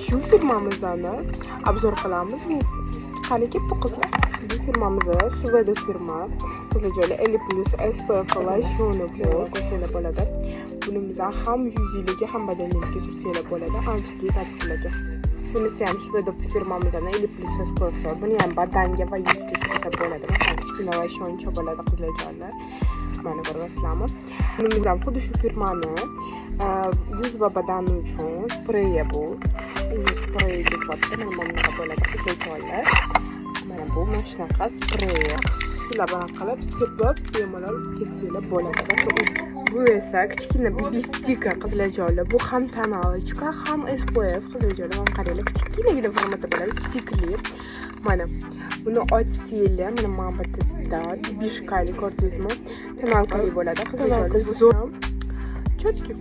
shu firmamizni obzor qilamiz. Qani ketdi qizlar. Bu firmamizni Shveda firma. Qizlar L+ SPF lotioni bor, ko'rsanglar bo'ladi. Bunimizdan ham yuzligi ham badaningizga sursanglar bo'ladi. Antiga ta'sirlarga. Bunisi ham Shveda firmamizdan L+ SPF. Buni ham badanga va yuzga sursa bo'ladi. Masalan, kichkina va shuncha bo'ladi qizlar. Mana ko'ryapsizlarmi? Bunimiz ham xuddi shu firmani yuz va badan uchun spreyi bu. Yuz spreyi deb mana bunaqa bo'ladi qizlar. Mana bu mana shunaqa sprey. Sizlar bilan qilib sepib bemalol ketsanglar bo'ladi. Bu esa kichkina BB sticker qizlar. Bu ham tonalочка, ham SPF qizlar. Mana qaranglar, kichkinagina formatda bo'ladi, stikli. Mana buni ochsanglar, mana manbatda bishkali ko'rdingizmi? Tonalkali bo'ladi qizlar. Zo'r. Chotki.